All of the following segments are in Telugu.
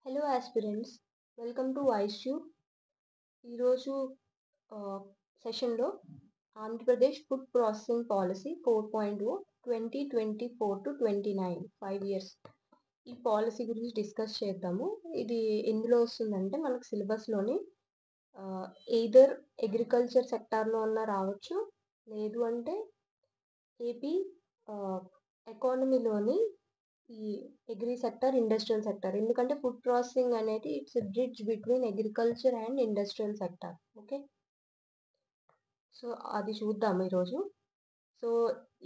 Hello aspirants, welcome to వాయిస్ట్యూబ్. ఈరోజు సెషన్లో Andhra Pradesh food processing policy 4.0 2024 to 29 5 years ఈ పాలసీ గురించి డిస్కస్ చేద్దాము. ఇది ఎందులో వస్తుందంటే మనకు సిలబస్లోని ఎయిదర్ అగ్రికల్చర్ సెక్టార్లో అన్నా రావచ్చు, లేదు అంటే ఏపీ ఎకానమీలోని ఈ అగ్రి సెక్టర్, ఇండస్ట్రియల్ సెక్టర్. ఎందుకంటే ఫుడ్ ప్రాసెసింగ్ అనేది it's bridge between agriculture and industrial sector. Okay, so అది చూద్దాం ఈరోజు. సో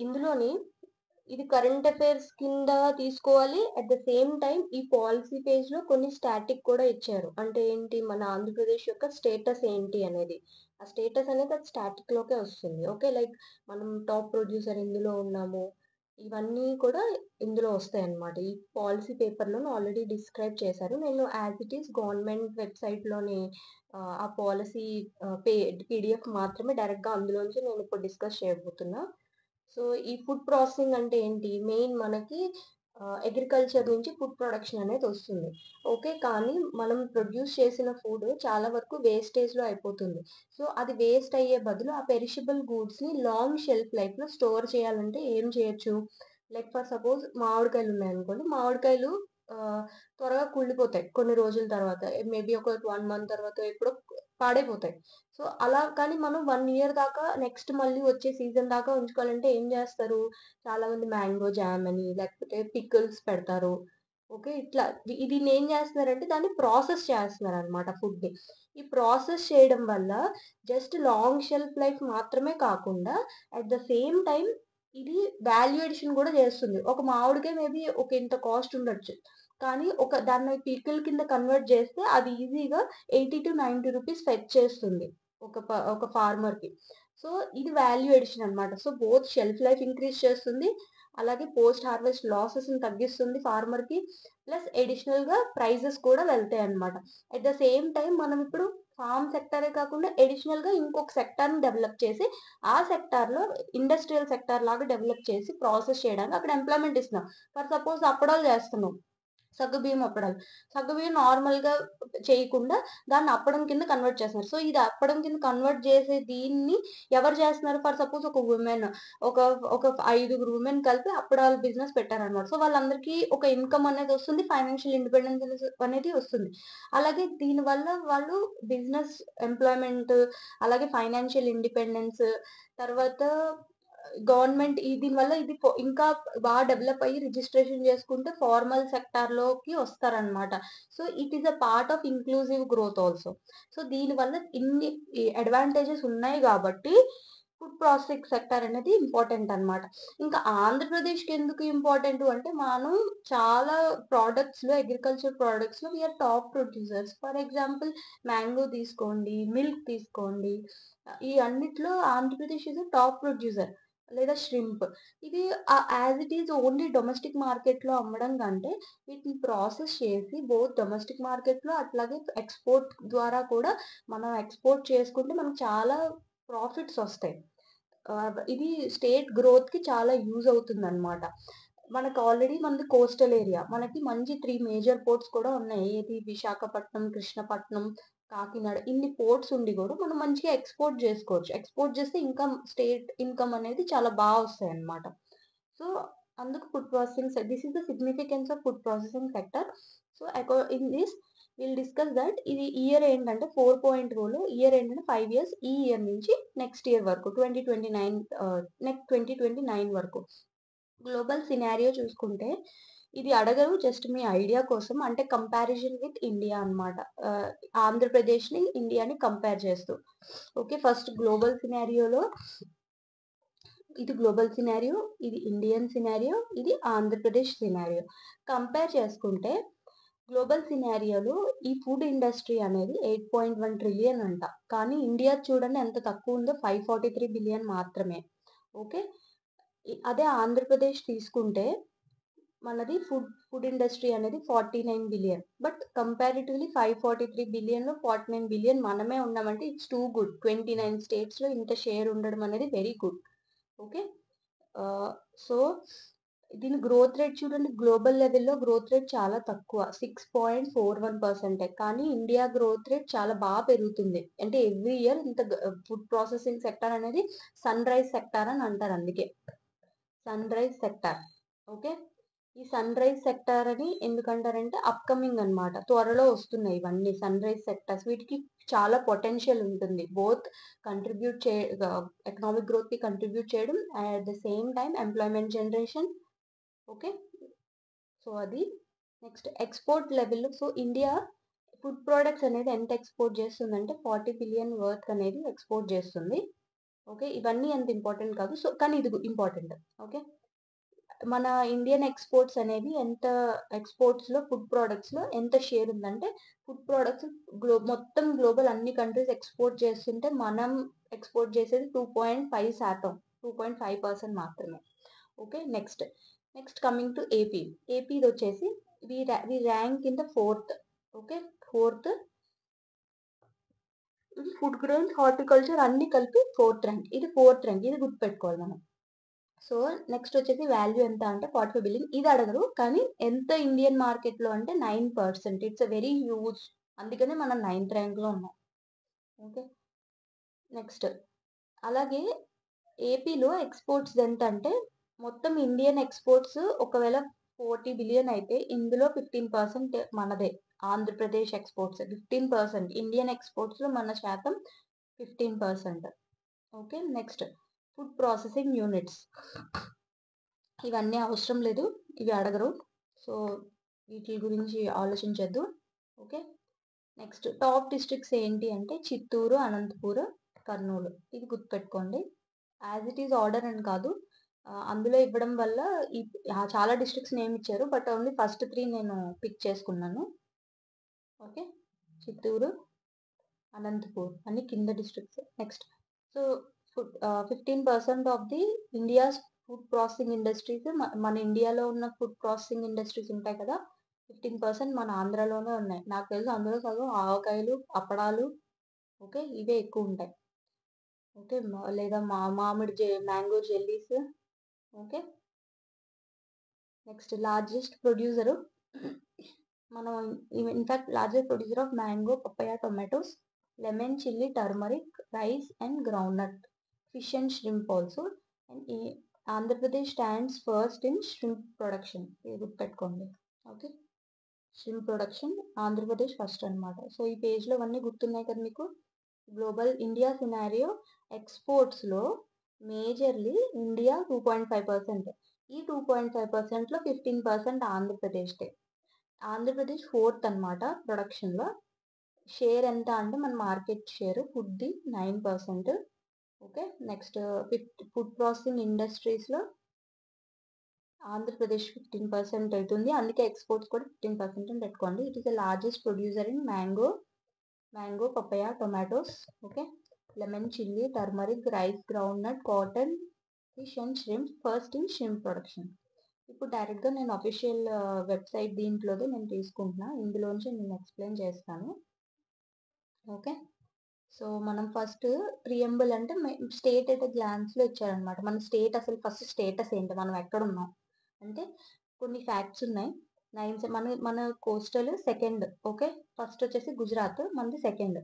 ఇందులోని ఇది కరెంట్ అఫైర్స్ కింద తీసుకోవాలి. అట్ ద సేమ్ టైం ఈ పాలసీ పేజ్లో కొన్ని స్టాటిక్ కూడా ఇచ్చారు. అంటే ఏంటి, మన ఆంధ్రప్రదేశ్ యొక్క స్టేటస్ ఏంటి అనేది. ఆ స్టేటస్ అనేది అది స్టాటిక్లోకే వస్తుంది. ఓకే, లైక్ మనం టాప్ ప్రొడ్యూసర్ ఎందులో ఉన్నాము, ఇవన్నీ కూడా ఇందులో వస్తాయి అన్నమాట. ఈ పాలసీ పేపర్లో ఆల్రెడీ డిస్క్రైబ్ చేశారు. నేను యాజ్ ఇట్ ఈస్ గవర్నమెంట్ వెబ్సైట్లోని ఆ పాలసీ పీడిఎఫ్ మాత్రమే డైరెక్ట్గా అందులోంచి నేను ఇప్పుడు డిస్కస్ చేయబోతున్నా. సో ఈ ఫుడ్ ప్రాసెసింగ్ అంటే ఏంటి, మెయిన్ మనకి అగ్రికల్చర్ నుంచి ఫుడ్ ప్రొడక్షన్ అనేది వస్తుంది. ఓకే, కానీ మనం ప్రొడ్యూస్ చేసిన ఫుడ్ చాలా వరకు వేస్టేజ్లో అయిపోతుంది. సో అది వేస్ట్ అయ్యే బదులు ఆ పెరిషబుల్ గూడ్స్ని లాంగ్ షెల్ఫ్ లైఫ్లో స్టోర్ చేయాలంటే ఏం చేయొచ్చు. లైక్ ఫర్ సపోజ్ మామిడికాయలు ఉన్నాయనుకోండి, మామిడికాయలు త్వరగా కుళ్ళిపోతాయి కొన్ని రోజుల తర్వాత, మేబీ ఒక 1 month తర్వాత ఎప్పుడో పాడైపోతాయి. సో అలా కానీ మనం 1 year దాకా నెక్స్ట్ మళ్ళీ వచ్చే సీజన్ దాకా ఉంచుకోవాలంటే ఏం చేస్తారు, చాలా మంది మ్యాంగో జామ్ అని లేకపోతే పికిల్స్ పెడతారు. ఓకే, ఇట్లా దీన్ని ఏం చేస్తున్నారంటే దాన్ని ప్రాసెస్ చేస్తున్నారు అనమాట ఫుడ్ని. ఈ ప్రాసెస్ చేయడం వల్ల జస్ట్ లాంగ్ షెల్ఫ్ లైఫ్ మాత్రమే కాకుండా అట్ ద సేమ్ టైం ఇది వాల్యూ ఎడిషన్ కూడా చేస్తుంది. ఒక మామిడికాయ మేబీ ఒక ఇంత కాస్ట్ ఉండొచ్చు, కానీ దాన్ని పికిల్ కింద కన్వర్ట్ చేస్తే అది ఈజీగా 80 to 90 రూపీస్ ఫెచ్ చేస్తుంది ఒక ఫార్మర్కి. సో ఇది వాల్యూ ఎడిషన్ అనమాట. So both shelf life increase చేస్తుంది, అలాగే పోస్ట్ హార్వెస్ట్ లాసెస్ని తగ్గిస్తుంది ఫార్మర్కి, ప్లస్ అడిషనల్గా ప్రైజెస్ కూడా వెళ్తాయి అనమాట. అట్ ద సేమ్ టైం మనం ఇప్పుడు ఫార్మ్ సెక్టరే కాకుండా అడిషనల్గా ఇంకొక సెక్టార్ని డెవలప్ చేసి ఆ సెక్టార్లో ఇండస్ట్రియల్ సెక్టార్ లాగా డెవలప్ చేసి ప్రాసెస్ చేయడానికి అక్కడ ఎంప్లాయ్మెంట్ ఇస్తున్నాం. ఫర్ సపోజ్ అప్పడాలు చేస్తున్నాం, సగ్గుబియ్యం అప్పడాలు. సగ్గుబియ్యం నార్మల్గా చేయకుండా దాన్ని అప్పడం కింద కన్వర్ట్ చేస్తున్నారు. సో ఇది అప్పడం కింద కన్వర్ట్ చేసే దీన్ని ఎవరు చేస్తున్నారు, ఫర్ సపోజ్ ఒక ఉమెన్, ఒక ఒక 5 ఉమెన్ కలిపి అప్పడాలు బిజినెస్ పెట్టారనమాట. సో వాళ్ళందరికీ ఒక ఇన్కమ్ అనేది వస్తుంది, ఫైనాన్షియల్ ఇండిపెండెన్స్ అనేది వస్తుంది. అలాగే దీనివల్ల వాళ్ళు బిజినెస్ ఎంప్లాయ్మెంట్, అలాగే ఫైనాన్షియల్ ఇండిపెండెన్స్, తర్వాత గవర్నమెంట్ దీనివల్ల ఇది ఇంకా బాగా డెవలప్ అయ్యి రిజిస్ట్రేషన్ చేసుకుంటే ఫార్మల్ సెక్టార్లోకి వస్తారనమాట. So it is a part of inclusive growth also. So దీనివల్ల ఇన్ని అడ్వాంటేజెస్ ఉన్నాయి కాబట్టి ఫుడ్ ప్రాసెసింగ్ సెక్టర్ అనేది ఇంపార్టెంట్ అనమాట. ఇంకా ఆంధ్రప్రదేశ్కి ఎందుకు ఇంపార్టెంట్ అంటే మనం చాలా ప్రోడక్ట్స్లో, agriculture ప్రోడక్ట్స్లో we are top producers. For example mango తీసుకోండి, మిల్క్ తీసుకోండి, ఈ అన్నిట్లో ఆంధ్రప్రదేశ్ ఇస్ టాప్ ప్రొడ్యూసర్. లేదా ష్రింప్, ఇది as it is only domestic మార్కెట్లో అమ్మడం కంటే వీటిని ప్రాసెస్ చేసి బోత్ డొమెస్టిక్ మార్కెట్లో అట్లాగే ఎక్స్పోర్ట్ ద్వారా కూడా మనం ఎక్స్పోర్ట్ చేసుకుంటే మనకు చాలా ప్రాఫిట్స్ వస్తాయి. ఇది స్టేట్ గ్రోత్కి చాలా యూజ్ అవుతుంది అనమాట. మనకు ఆల్రెడీ మనది కోస్టల్ ఏరియా, మనకి మంచి 3 మేజర్ పోర్ట్స్ కూడా ఉన్నాయి. ఏది విశాఖపట్నం, కృష్ణపట్నం, కాకినాడ, ఇన్ని పోర్ట్స్ ఉండి కూడా మనం మంచిగా ఎక్స్పోర్ట్ చేసుకోవచ్చు. ఎక్స్పోర్ట్ చేస్తే ఇన్కమ్, స్టేట్ ఇన్కమ్ అనేది చాలా బాగా వస్తాయి అన్నమాట. సో అందుకు food processing, this is the significance of food processing sector. So in this will discuss that ఇది ఇయర్ ఏంటంటే 4.0లో ఇయర్ ఏంటంటే 5 years, ఈ ఇయర్ నుంచి నెక్స్ట్ ఇయర్ వరకు 2029, నెక్స్ట్ 2029 వరకు. గ్లోబల్ సినారియో చూసుకుంటే ఇది అడగరు, జస్ట్ మీ ఐడియా కోసం, అంటే కంపారిజన్ విత్ ఇండియా అనమాట. ఆంధ్రప్రదేశ్ని ఇండియాని కంపేర్ చేస్తూ. ఓకే, ఫస్ట్ గ్లోబల్ సినారియోలో ఇది గ్లోబల్ సినారియో, ఇది ఇండియన్ సినారియో, ఇది ఆంధ్రప్రదేశ్ సినారియో. కంపేర్ చేసుకుంటే గ్లోబల్ సినారియోలో ఈ ఫుడ్ ఇండస్ట్రీ అనేది 8.1 trillion అంట, కానీ ఇండియా చూడండి ఎంత తక్కువ ఉందో, 543 billion మాత్రమే. ఓకే, అదే ఆంధ్రప్రదేశ్ తీసుకుంటే మనది ఫుడ్ ఇండస్ట్రీ అనేది 49 billion. బట్ కంపారిటివ్లీ 543 billion లో 49 billion మనమే ఉన్నామంటే ఇట్స్ టూ గుడ్. 29 స్టేట్స్లో ఇంత షేర్ ఉండడం అనేది వెరీ గుడ్. ఓకే, సో దీని గ్రోత్ రేట్ చూడండి, గ్లోబల్ లెవెల్‌లో గ్రోత్ రేట్ చాలా తక్కువ. 6.41%. కానీ ఇండియా గ్రోత్ రేట్ చాలా పెరుగుతుంది. అంటే ఎవ్రీ ఇయర్ ఇంత ఫుడ్ ప్రాసెసింగ్ సెక్టార్ అనేది సన్‌రైజ్ సెక్టార్ అని అంటారు అందుకే. Sunrise sector. ఓకే. ఈ సన్‌రైజ్ సెక్టార్ అని ఎందుకంటారంటే అప్‌కమింగ్ అన్నమాట. త్వరలో వస్తున్నాయి ఇవన్నీ సన్‌రైజ్ సెక్టార్స్. వీటికి చాలా పొటెన్షియల్ ఉంటుంది. బోత్ కంట్రిబ్యూట్ చే ఎకనామిక్ గ్రోత్‌కి కంట్రిబ్యూట్ చేయడం, at the same time employment generation. Okay. So అది నెక్స్ట్ ఎక్స్‌పోర్ట్ లెవెల్‌లో. సో ఇండియా ఫుడ్ ప్రొడక్ట్స్ అనేది ఎంత ఎక్స్‌పోర్ట్ చేస్తుందంటే 40 బిలియన్ వర్త్ అనేది ఎక్స్‌పోర్ట్ చేస్తుంది. ఓకే. ఇవన్నీ అంత ఇంపార్టెంట్ కాదు. సో కానీ ఇది ఇంపార్టెంట్. ఓకే. మన ఇండియన్ ఎక్స్‌పోర్ట్స్ అనేవి ఎంత ఎక్స్‌పోర్ట్స్‌లో ఫుడ్ ప్రొడక్ట్స్‌లో ఎంత షేర్ ఉందంటే, ఫుడ్ ప్రొడక్ట్స్ మొత్తం గ్లోబల్ అన్ని కంట్రీస్ ఎక్స్‌పోర్ట్ చేస్తుంటే మనం ఎక్స్‌పోర్ట్ చేసేది 2.5%. 2.5% మాత్రమే. Okay. Next coming to AP. ఏపీదొచ్చేసి we rank in the 4th. Okay. 4th. ఇది ఫుడ్ గ్రెయిన్స్, హార్టికల్చర్ అన్ని కలిపి 4th ర్యాంక్. ఇది 4th ర్యాంక్. ఇది గుర్తుపెట్టుకోవాలి మనం. సో నెక్స్ట్ వచ్చేసి వాల్యూ ఎంత అంటే 45 బిలియన్. ఇది అడగరు కానీ ఎంత ఇండియన్ మార్కెట్లో అంటే 9%. It's a very huge. అందుకనే మనం 9th ర్యాంక్లో ఉన్నాం. ఓకే. నెక్స్ట్ అలాగే ఏపీలో ఎక్స్పోర్ట్స్ ఎంత అంటే, మొత్తం ఇండియన్ ఎక్స్పోర్ట్స్ ఒకవేళ 40 బిలియన్ అయితే ఇందులో 15% మనదే. ఆంధ్రప్రదేశ్ ఎక్స్పోర్ట్స్ 15%. ఇండియన్ ఎక్స్పోర్ట్స్లో మన శాతం 15%. Okay. Next food processing units. ఇవన్నీ అవసరం లేదు, ఇవి అడగరు. సో వీటి గురించి ఆలోచించొద్దు. ఓకే. నెక్స్ట్ టాప్ డిస్ట్రిక్ట్స్ ఏంటి అంటే చిత్తూరు, అనంతపూర్, కర్నూలు. ఇది గుర్తుపెట్టుకోండి. యాజ్ ఇట్ ఈజ్ ఆర్డర్ అని కాదు, అందులో ఇవ్వడం వల్ల చాలా డిస్ట్రిక్ట్స్ నేమ్ ఇచ్చారు, బట్ ఓన్లీ ఫస్ట్ 3 నేను పిక్ చేసుకున్నాను. ఓకే. చిత్తూరు, అనంతపూర్ అన్ని కింద districts. Next so 15% of the India's food processing industries, మన ఇండియాలో ఉన్న ఫుడ్ ప్రాసెసింగ్ ఇండస్ట్రీస్ ఉంటాయి కదా, 15% మన ఆంధ్రాలోనే ఉన్నాయి. నాకు తెలిసి అందులో సగం ఆవకాయలు, అప్పడాలు, ఓకే, ఇవే ఎక్కువ ఉంటాయి. ఓకే. లేదా మామిడి mango jellies. Okay. Next largest producer, మనం in fact largest producer of mango, papaya, tomatoes, lemon, chilli, turmeric, rice and groundnut, fish and shrimp also. And Andhra Pradesh stands first in shrimp production. ఇది గుర్తుపెట్టుకోండి. Okay. Shrimp production Andhra Pradesh first అనమాట. సో ఈ పేజ్లో అన్నీ గుర్తున్నాయి కదా మీకు. Global India scenario ఎక్స్పోర్ట్స్లో majorly India 2.5%. ఈ 2.5%లో 15% ఆంధ్రప్రదేశ్దే. ఆంధ్రప్రదేశ్ 4th అనమాట ప్రొడక్షన్లో. షేర్ ఎంత అంటే మన market share ఫుడ్ది 9%. Okay. Next food processing ఇండస్ట్రీస్లో Andhra Pradesh 15% అవుతుంది. అందుకే ఎక్స్పోర్ట్స్ కూడా 15% అని పెట్టుకోండి. It is the largest producer in mango, papaya, tomatoes, okay, lemon, chilli, turmeric, rice, groundnut, cotton, fish and shrimp, first in shrimp production. ఇప్పుడు డైరెక్ట్గా నేను అఫీషియల్ వెబ్సైట్ దీంట్లోదే నేను తీసుకుంటున్నా, ఇందులోంచి నేను ఎక్స్ప్లెయిన్ చేస్తాను. ఓకే. సో మనం ఫస్ట్ ప్రియంబుల్ అంటే స్టేట్ అయితే గ్లాన్స్లో ఇచ్చారనమాట. మన స్టేట్ అసలు ఫస్ట్ స్టేటస్ ఏంటి, మనం ఎక్కడ ఉన్నాం అంటే కొన్ని ఫ్యాక్ట్స్ ఉన్నాయి. మన కోస్టల్ సెకండ్. ఓకే. ఫస్ట్ వచ్చేసి గుజరాత్, మనది సెకండ్.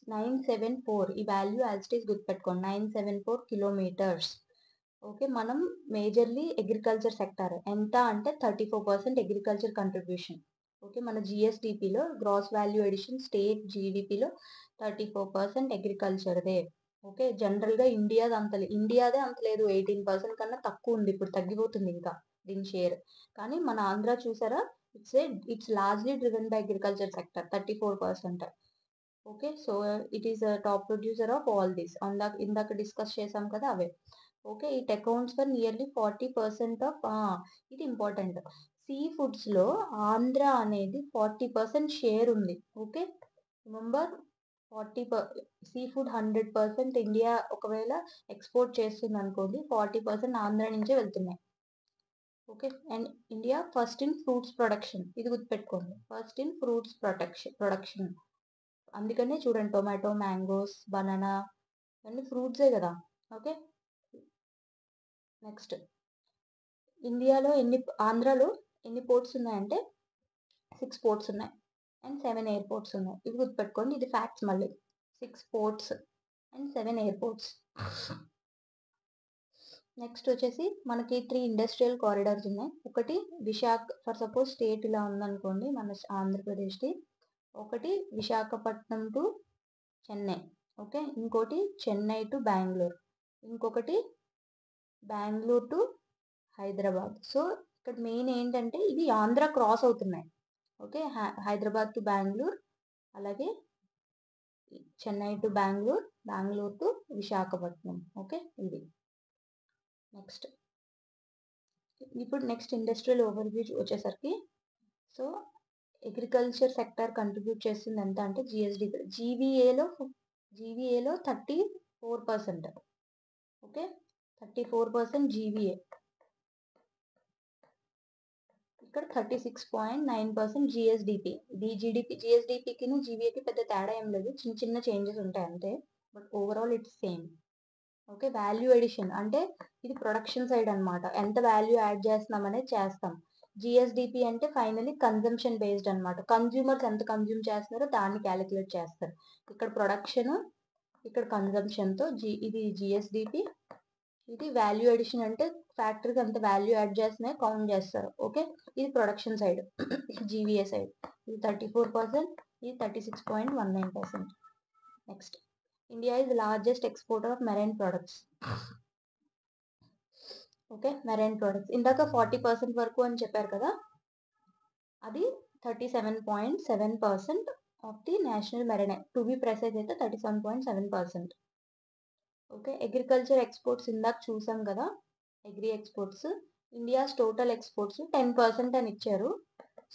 974 ఈ వాల్యూ యాజ్ ఇట్ ఈస్ గుర్తుపెట్టుకోండి. 974 కిలోమీటర్స్. ఓకే. మనం మేజర్లీ అగ్రికల్చర్ సెక్టార్. ఎంత అంటే 34% అగ్రికల్చర్ కంట్రిబ్యూషన్. ఓకే. మన జిఎస్డిపిలో గ్రాస్ వాల్యూ ఎడిషన్ స్టేట్ జీడిపిలో 34% అగ్రికల్చర్దే. ఓకే. జనరల్గా ఇండియాదే అంత లేదు, 18% కన్నా తక్కువ ఉంది. ఇప్పుడు తగ్గిపోతుంది ఇంకా దీని షేర్. కానీ మన ఆంధ్ర చూసారా, it's largely driven by agriculture sector 34%. Okay. So it is top producer of all this. ఇందాక డిస్కస్ చేసాం కదా అవే. Okay. It accounts for nearly 40% of, ఇది ఇంపార్టెంట్, సీ ఫుడ్స్లో ఆంధ్ర అనేది 40% షేర్ ఉంది. Okay. Remember 40 seafood 100% India ఒకవేళ ఎక్స్పోర్ట్ చేస్తుంది అనుకోండి, 40% ఆంధ్ర నుంచే వెళ్తున్నాయి. Okay. And India first in fruits production. ఇది గుర్తుపెట్టుకోండి, ఫస్ట్ ఇన్ ఫ్రూట్స్ ప్రొడక్షన్. అందుకనే చూడండి టొమాటో, మ్యాంగోస్, బనానా అన్ని ఫ్రూట్సే కదా. ఓకే. నెక్స్ట్ ఇండియాలో ఆంధ్రాలో ఎన్ని పోర్ట్స్ ఉన్నాయంటే 6 పోర్ట్స్ ఉన్నాయి అండ్ 7 ఎయిర్పోర్ట్స్ ఉన్నాయి. ఇది గుర్తుపెట్టుకోండి, ఇది ఫ్యాక్ట్స్ మళ్ళీ. 6 పోర్ట్స్ అండ్ 7 ఎయిర్పోర్ట్స్. నెక్స్ట్ వచ్చేసి మనకి 3 ఇండస్ట్రియల్ కారిడార్స్ ఉన్నాయి. ఒకటి ఫర్ సపోజ్ స్టేట్ ఇలా ఉందనుకోండి మన ఆంధ్రప్రదేశ్కి, ఒకటి విశాఖపట్నం టు చెన్నై, ఓకే, ఇంకోటి చెన్నై టు బెంగళూరు, ఇంకొకటి బెంగళూరు టు హైదరాబాద్. సో ఇక్కడ మెయిన్ ఏంటంటే ఇవి ఆంధ్ర క్రాస్ అవుతున్నాయి, ఓకే, హైదరాబాద్ టు బెంగళూరు, అలాగే Chennai to Bengaluru, Bengaluru to Visakhapatnam, okay. ఇది నెక్స్ట్. ఇప్పుడు నెక్స్ట్ ఇండస్ట్రియల్ ఓవర్వ్యూ వచ్చేసరికి, సో అగ్రికల్చర్ సెక్టర్ కంట్రిబ్యూట్ చేస్తుంది ఎంత అంటే జిఎస్డిపి జీవీఏలో 34%, ఓకే, 34% జీవీఏ. ఇక్కడ 36.9% జిఎస్డిపి. జిఎస్డిపికి జీవీఏకి పెద్ద తేడా ఏం లేదు, చిన్న చిన్న చేంజెస్ ఉంటాయి అంతే, but overall it's same, okay. Value addition అంటే ఇది ప్రొడక్షన్ సైడ్ అనమాట, ఎంత వాల్యూ యాడ్ చేస్తున్నాం అనేది చేస్తాం. జిఎస్డిపి అంటే ఫైనలీ కన్జంప్షన్ బేస్డ్ అనమాట, కన్జ్యూమర్స్ ఎంత కన్జ్యూమ్ చేస్తున్నారో దాన్ని క్యాలిక్యులేట్ చేస్తారు. ఇక్కడ ప్రొడక్షన్, ఇక్కడ కన్జంప్షన్తో ఇది జిఎస్డిపి. ఇది వాల్యూ ఎడిషన్ అంటే ఫ్యాక్టరీకి అంత వాల్యూ యాడ్ చేస్తున్నాయి కౌంట్ చేస్తారు, ఓకే. ఇది ప్రొడక్షన్ సైడ్ జీవీఏ సైడ్. ఇది 34%, ఇది 36.19%. Next, India is largest exporter of marine products, okay. Marine products ఇందాక 40% వరకు అని చెప్పారు కదా, అది 37.7% of the national marine, to be ప్రెసైజ్ అయితే 37.7%, ఓకే. అగ్రికల్చర్ ఎక్స్పోర్ట్స్ ఇందాక చూసాం కదా, agri exports, India's total exports 10% అని ఇచ్చారు.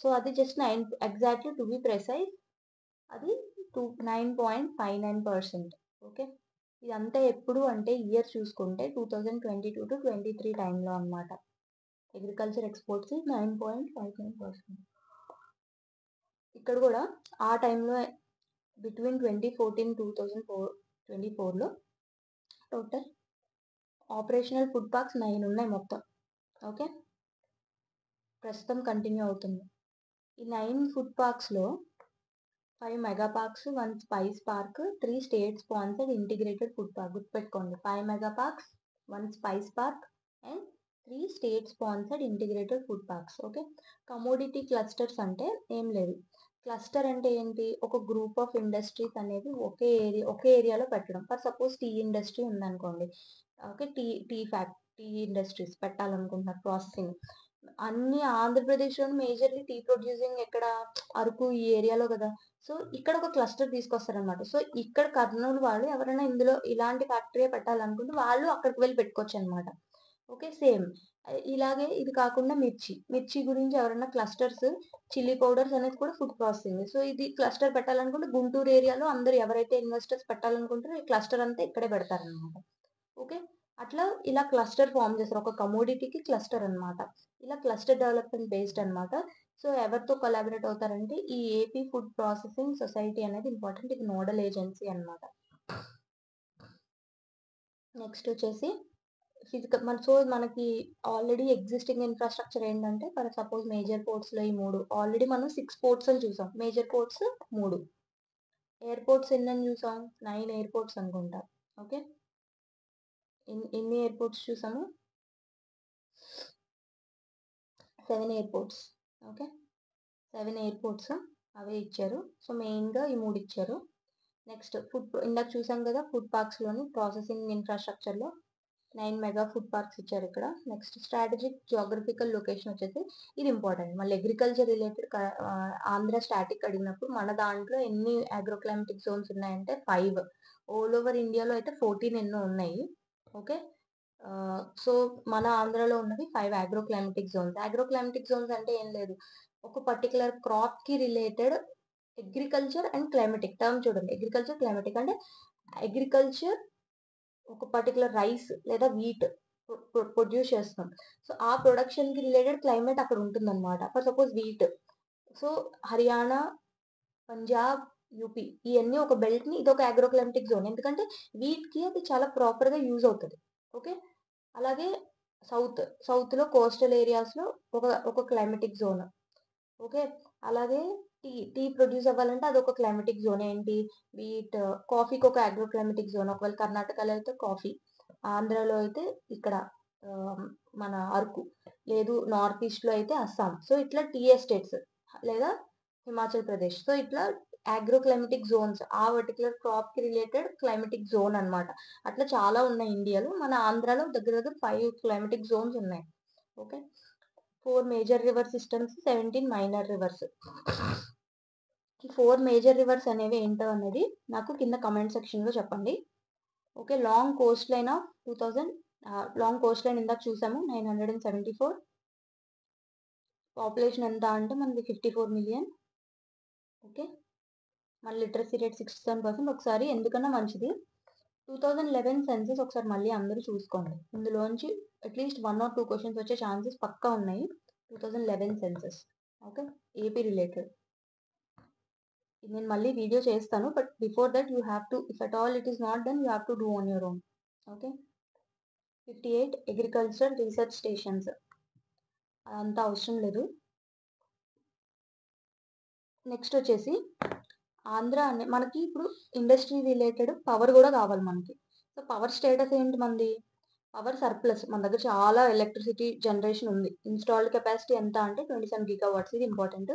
సో అది జస్ట్ 9, ఎగ్జాక్ట్లీ టు బి ప్రెసైజ్ అది 9.59%, ఓకే. ఇదంతా ఎప్పుడు అంటే ఇయర్ చూసుకుంటే 2022-23 టైంలో అనమాట. Agriculture exports 9.59%. ఇక్కడ కూడా ఆ టైంలో బిట్వీన్ 2014-2024లో టోటల్ ఆపరేషనల్ ఫుడ్ పార్క్స్ 9 ఉన్నాయి మొత్తం, ఓకే. ప్రస్తుతం కంటిన్యూ అవుతుంది. ఈ 9 ఫుడ్ పార్క్స్లో 5 mega parks, 1 spice park, 3 state sponsored integrated food park. గుర్తుపెట్టుకోండి, 5 mega parks, 1 spice park and 3 state sponsored integrated food parks, okay. Commodity clusters అంటే ఏం లేదు. క్లస్టర్ అంటే ఏంటి, ఒక గ్రూప్ ఆఫ్ ఇండస్ట్రీస్ అనేది ఒకే ఏరియాలో పెట్టడం. ఫర్ సపోజ్ టీ ఇండస్ట్రీ ఉందనుకోండి, ఓకే, టీ ఇండస్ట్రీస్ పెట్టాలనుకుంటున్నారు ప్రాసెసింగ్. అన్ని ఆంధ్రప్రదేశ్లో మేజర్లీ టీ ప్రొడ్యూసింగ్ ఎక్కడ, అరకు ఈ ఏరియాలో కదా. సో ఇక్కడ ఒక క్లస్టర్ తీసుకొస్తారనమాట. సో ఇక్కడ కర్నూలు వాళ్ళు ఎవరైనా ఇందులో ఇలాంటి ఫ్యాక్టరీ పెట్టాలనుకుంటే వాళ్ళు అక్కడికి వెళ్ళి పెట్టుకోవచ్చు అనమాట, ఓకే. సేమ్ ఇలాగే ఇది కాకుండా మిర్చి గురించి ఎవరైనా క్లస్టర్స్, చిల్లీ పౌడర్స్ అనేది కూడా ఫుడ్ ప్రాసెసింగ్. సో ఇది క్లస్టర్ పెట్టాలనుకుంటే గుంటూరు ఏరియాలో అందరు ఎవరైతే ఇన్వెస్టర్స్ పెట్టాలనుకుంటారో ఈ క్లస్టర్ అంతా ఇక్కడే పెడతారనమాట, ఓకే. అట్లా ఇలా క్లస్టర్ ఫామ్ చేస్తారు, ఒక కమోడిటీకి క్లస్టర్ అనమాట. ఇలా క్లస్టర్ డెవలప్మెంట్ బేస్డ్ అనమాట. సో ఎవరితో కొలాబరేట్ అవుతారంటే ఈ ఏపీ ఫుడ్ ప్రాసెసింగ్ సొసైటీ అనేది ఇంపార్టెంట్, ఇది నోడల్ ఏజెన్సీ అనమాట. నెక్స్ట్ వచ్చేసి మనకి ఆల్రెడీ ఎగ్జిస్టింగ్ ఇన్ఫ్రాస్ట్రక్చర్ ఏంటంటే, ఫర్ సపోజ్ మేజర్ పోర్ట్స్లో ఈ 3 ఆల్రెడీ మనం 6 పోర్ట్స్ అని చూసాం, మేజర్ పోర్ట్స్ 3. ఎయిర్పోర్ట్స్ ఎన్ని చూసాం, 9 ఎయిర్పోర్ట్స్ అనుకుంటా, ఓకే. ఎన్ని ఎయిర్పోర్ట్స్ చూసాము, 7 ఎయిర్పోర్ట్స్, ఓకే. 7 ఎయిర్పోర్ట్స్ అవే ఇచ్చారు. సో మెయిన్గా ఈ 3 ఇచ్చారు. నెక్స్ట్ ఇందాక చూసాం కదా, ఫుడ్ పార్క్స్లోని ప్రాసెసింగ్ ఇన్ఫ్రాస్ట్రక్చర్లో 9 మెగా ఫుడ్ పార్క్స్ ఇచ్చారు ఇక్కడ. నెక్స్ట్ స్ట్రాటజిక్ జియోగ్రఫికల్ లొకేషన్ వచ్చేసి ఇది ఇంపార్టెంట్. మళ్ళీ అగ్రికల్చర్ రిలేటెడ్ ఆంధ్ర స్టాటిక్ అడిగినప్పుడు మన దాంట్లో ఎన్ని అగ్రోక్లైమాటిక్ జోన్స్ ఉన్నాయంటే 5. ఆల్ ఓవర్ ఇండియాలో అయితే 14 ఎన్నో ఉన్నాయి, ఓకే. సో మన ఆంధ్రాలో ఉన్నది 5 అగ్రోక్లైమాటిక్ జోన్స్. అగ్రోక్లైమాటిక్ జోన్స్ అంటే ఏం లేదు, ఒక పర్టికులర్ క్రాప్కి related agriculture and climatic term చూడండి. అగ్రికల్చర్ క్లైమాటిక్ అంటే అగ్రికల్చర్ ఒక పర్టికులర్ రైస్ లేదా వీట్ ప్రొడ్యూస్ చేస్తాం. సో ఆ ప్రొడక్షన్కి రిలేటెడ్ క్లైమేట్ అక్కడ ఉంటుందన్నమాట. For suppose wheat, so Haryana, Punjab, UP ఇవన్నీ ఒక బెల్ట్ని, ఇది ఒక అగ్రోక్లైమాటిక్ జోన్, ఎందుకంటే వీట్కి అది చాలా ప్రాపర్గా యూజ్ అవుతుంది, ఓకే. అలాగే సౌత్లో కోస్టల్ ఏరియాస్లో ఒక క్లైమేటిక్ జోన్. ఓకే. అలాగే టీ ప్రొడ్యూస్ అవ్వాలంటే అదొక క్లైమేటిక్ జోన్. ఏంటి వీట్, కాఫీకి ఒక అగ్రో క్లైమేటిక్ జోన్. ఒకవేళ కర్ణాటకలో అయితే కాఫీ, ఆంధ్రాలో అయితే ఇక్కడ మన అరకు, లేదు నార్త్ ఈస్ట్లో అయితే అస్సాం. సో ఇట్లా టీ ఎస్టేట్స్, లేదా హిమాచల్ ప్రదేశ్. సో ఇట్లా అగ్రో క్లైమేటిక్ జోన్స్, ఆ పర్టికులర్ క్రాప్ కి రిలేటెడ్ క్లైమేటిక్ జోన్ అన్నమాట. అట్లా చాలా ఉన్నాయి ఇండియాలో. మన ఆంధ్రాలో దగ్గర దగ్గర 5 క్లైమేటిక్ జోన్స్ ఉన్నాయి. Okay. 4 major river systems, 17 minor rivers. ఈ 4 మేజర్ రివర్స్ అనేవి ఏంటో అనేది నాకు కింద కమెంట్ సెక్షన్లో చెప్పండి. Okay. Long Coast line of 2000, long Coast line ఇందాక చూసాము 974. పాపులేషన్ ఎంత అంటే మనది 54 మిలియన్. ఓకే. మన లిటరసీ రేట్ 67%. ఒకసారి ఎందుకన్నా మంచిది 2011 సెన్సెస్ ఒకసారి మళ్ళీ అందరూ చూసుకోండి. ఇందులోంచి అట్లీస్ట్ 1 or 2 క్వశ్చన్స్ వచ్చే ఛాన్సెస్ పక్కా ఉన్నాయి. 2011 సెన్సెస్. ఓకే. AP related. నేను మళ్ళీ వీడియో చేస్తాను. But before that you have to, if at all it is not done, you have to do on your own. Okay. 58 agricultural research stations, అదంతా అవసరం లేదు. నెక్స్ట్ వచ్చేసి ఆంధ్ర అనే మనకి ఇప్పుడు ఇండస్ట్రీ రిలేటెడ్ పవర్ కూడా కావాలి మనకి. సో పవర్ స్టేటస్ ఏంటి మనది? Power surplus. మన దగ్గర చాలా ఎలక్ట్రిసిటీ జనరేషన్ ఉంది. ఇన్స్టాల్డ్ కెపాసిటీ ఎంత అంటే 27 GW. ఇది ఇంపార్టెంట్.